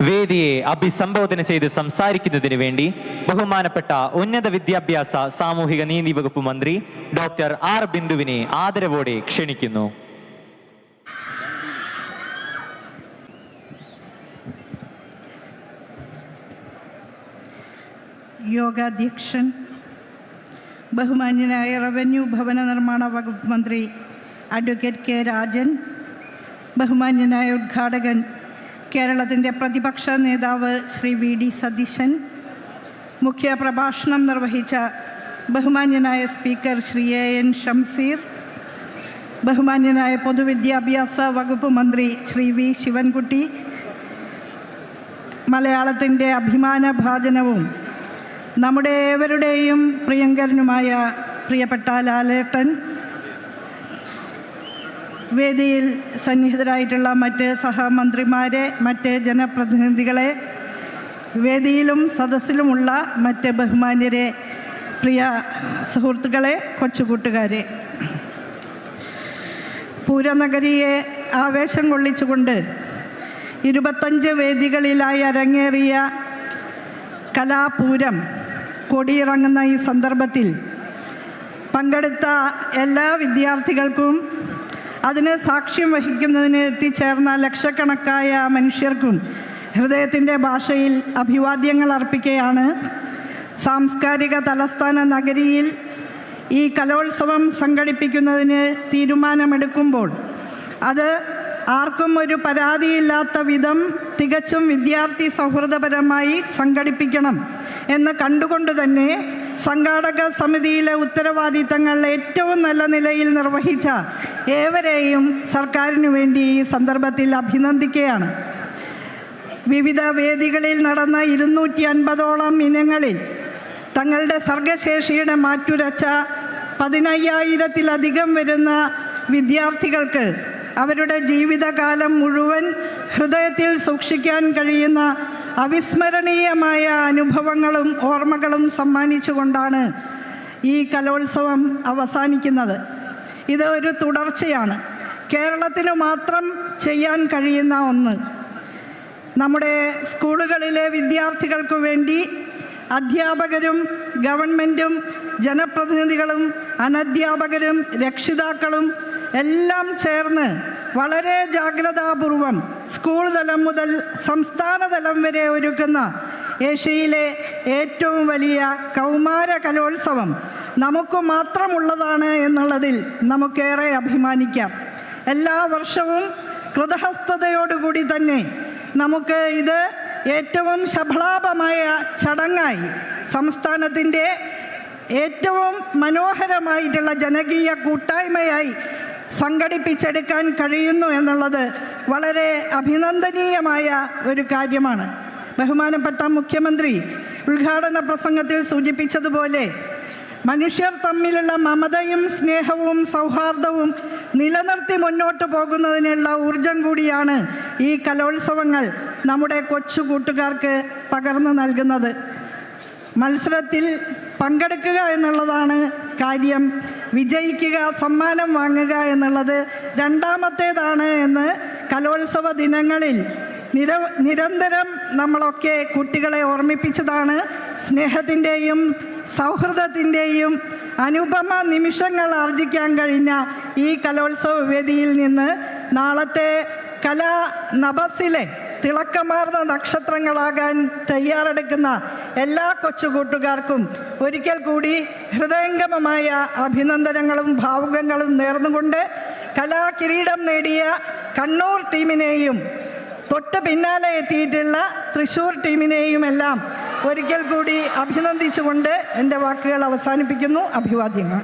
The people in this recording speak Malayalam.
വേദിയെ അഭിസംബോധന ചെയ്ത് സംസാരിക്കുന്നതിന് വേണ്ടി ബഹുമാനപ്പെട്ട ഉന്നത വിദ്യാഭ്യാസ സാമൂഹിക നീതി വകുപ്പ് മന്ത്രി ഡോക്ടർ ആർ ബിന്ദുവിനെ ആദരവോടെ ക്ഷണിക്കുന്നു. യോഗാധ്യക്ഷൻ ബഹുമാന്യനായ റവന്യൂ ഭവന നിർമ്മാണ വകുപ്പ് മന്ത്രി അഡ്വക്കേറ്റ് കെ രാജൻ, ബഹുമാന്യനായ ഉദ്ഘാടകൻ കേരളത്തിൻ്റെ പ്രതിപക്ഷ നേതാവ് ശ്രീ വി ഡി സതീശൻ, മുഖ്യ പ്രഭാഷണം നിർവഹിച്ച ബഹുമാന്യനായ speaker Shri A N Shamseer, ബഹുമാന്യനായ പൊതുവിദ്യാഭ്യാസ വകുപ്പ് മന്ത്രി ശ്രീ വി ശിവൻകുട്ടി, മലയാളത്തിൻ്റെ അഭിമാനഭാജനവും നമ്മുടെ ഏവരുടെയും പ്രിയങ്കരനുമായ പ്രിയപ്പെട്ട ലാലേട്ടൻ, വേദിയിൽ സന്നിഹിതരായിട്ടുള്ള മറ്റ് സഹമന്ത്രിമാരെ, മറ്റ് ജനപ്രതിനിധികളെ, വേദിയിലും സദസ്സിലുമുള്ള മറ്റ് ബഹുമാന്യരെ, പ്രിയ സുഹൃത്തുക്കളെ, കൊച്ചുകൂട്ടുകാരെ, പൂരനഗരിയെ ആവേശം കൊള്ളിച്ചുകൊണ്ട് 25 വേദികളിലായി അരങ്ങേറിയ കലാപൂരം കൊടിയിറങ്ങുന്ന ഈ സന്ദർഭത്തിൽ പങ്കെടുത്ത എല്ലാ വിദ്യാർത്ഥികൾക്കും അതിന് സാക്ഷ്യം വഹിക്കുന്നതിന് എത്തിച്ചേർന്ന ലക്ഷക്കണക്കായ മനുഷ്യർക്കും ഹൃദയത്തിൻ്റെ ഭാഷയിൽ അഭിവാദ്യങ്ങൾ അർപ്പിക്കുകയാണ്. സാംസ്കാരിക തലസ്ഥാന നഗരിയിൽ ഈ കലോത്സവം സംഘടിപ്പിക്കുന്നതിന് തീരുമാനമെടുക്കുമ്പോൾ അത് ആർക്കും ഒരു പരാതിയില്ലാത്ത വിധം തികച്ചും വിദ്യാർത്ഥി സൗഹൃദപരമായി സംഘടിപ്പിക്കണം എന്ന് കണ്ടുകൊണ്ട് തന്നെ സംഘാടക സമിതിയിലെ ഉത്തരവാദിത്തങ്ങൾ ഏറ്റവും നല്ല നിലയിൽ നിർവഹിച്ച ഏവരെയും സർക്കാരിനു വേണ്ടി ഈ സന്ദർഭത്തിൽ അഭിനന്ദിക്കുകയാണ്. വിവിധ വേദികളിൽ നടന്ന 250ഓളം ഇനങ്ങളിൽ തങ്ങളുടെ സർഗശേഷിയുടെ മാറ്റുരച്ച 15,000-ത്തിലധികം വരുന്ന വിദ്യാർത്ഥികൾക്ക് അവരുടെ ജീവിതകാലം മുഴുവൻ ഹൃദയത്തിൽ സൂക്ഷിക്കാൻ കഴിയുന്ന അവിസ്മരണീയമായ അനുഭവങ്ങളും ഓർമ്മകളും സമ്മാനിച്ചുകൊണ്ടാണ് ഈ കലോത്സവം അവസാനിക്കുന്നത്. ഇത് ഒരു തുടർച്ചയാണ്, കേരളത്തിന് മാത്രം ചെയ്യാൻ കഴിയുന്ന ഒന്ന്. നമ്മുടെ സ്കൂളുകളിലെ വിദ്യാർത്ഥികൾക്ക് വേണ്ടി അധ്യാപകരും ഗവൺമെൻറ്റും ജനപ്രതിനിധികളും അനധ്യാപകരും രക്ഷിതാക്കളും എല്ലാം ചേർന്ന് വളരെ ജാഗ്രതാപൂർവം സ്കൂൾ തലം മുതൽ സംസ്ഥാന തലം വരെ ഒരുക്കുന്ന ഏഷ്യയിലെ ഏറ്റവും വലിയ കൗമാര കലോത്സവം നമുക്ക് മാത്രമുള്ളതാണ് എന്നുള്ളതിൽ നമുക്കേറെ അഭിമാനിക്കാം. എല്ലാ വർഷവും കൃതഹസ്തതയോടുകൂടി തന്നെ നമുക്ക് ഇത് ഏറ്റവും ശബളാപമായ ചടങ്ങായി സംസ്ഥാനത്തിൻ്റെ ഏറ്റവും മനോഹരമായിട്ടുള്ള ജനകീയ കൂട്ടായ്മയായി സംഘടിപ്പിച്ചെടുക്കാൻ കഴിയുന്നു എന്നുള്ളത് വളരെ അഭിനന്ദനീയമായ ഒരു കാര്യമാണ്. ബഹുമാനപ്പെട്ട മുഖ്യമന്ത്രി ഉദ്ഘാടന പ്രസംഗത്തിൽ സൂചിപ്പിച്ചതുപോലെ മനുഷ്യർ തമ്മിലുള്ള മമതയും സ്നേഹവും സൗഹാർദ്ദവും നിലനിർത്തി മുന്നോട്ട് പോകുന്നതിനുള്ള ഊർജം കൂടിയാണ് ഈ കലോത്സവങ്ങൾ നമ്മുടെ കൊച്ചു കൂട്ടുകാർക്ക് പകർന്നു നൽകുന്നത്. മത്സരത്തിൽ പങ്കെടുക്കുക എന്നുള്ളതാണ് കാര്യം, വിജയിക്കുക, സമ്മാനം വാങ്ങുക എന്നുള്ളത് രണ്ടാമത്തേതാണ് എന്ന് കലോത്സവ ദിനങ്ങളിൽ നിരന്തരം നമ്മളൊക്കെ കുട്ടികളെ ഓർമ്മിപ്പിച്ചതാണ്. സ്നേഹത്തിൻ്റെയും സൗഹൃദത്തിൻ്റെയും അനുപമ നിമിഷങ്ങൾ ആർജിക്കാൻ കഴിഞ്ഞ ഈ കലോത്സവ വേദിയിൽ നിന്ന് നാളത്തെ കലാ നഭസിലെ തിളക്കമാർന്ന നക്ഷത്രങ്ങളാകാൻ തയ്യാറെടുക്കുന്ന എല്ലാ കൊച്ചുകൂട്ടുകാർക്കും ഒരിക്കൽ കൂടി ഹൃദയംഗമമായ അഭിനന്ദനങ്ങളും ഭാവുകങ്ങളും നേർന്നുകൊണ്ട് കലാകിരീടം നേടിയ കണ്ണൂർ ടീമിനെയും തൊട്ട് പിന്നാലെ എത്തിയിട്ടുള്ള തൃശ്ശൂർ ടീമിനെയും എല്ലാം ഒരിക്കൽ കൂടി അഭിനന്ദിച്ചുകൊണ്ട് എൻ്റെ വാക്കുകൾ അവസാനിപ്പിക്കുന്നു. അഭിവാദ്യങ്ങൾ.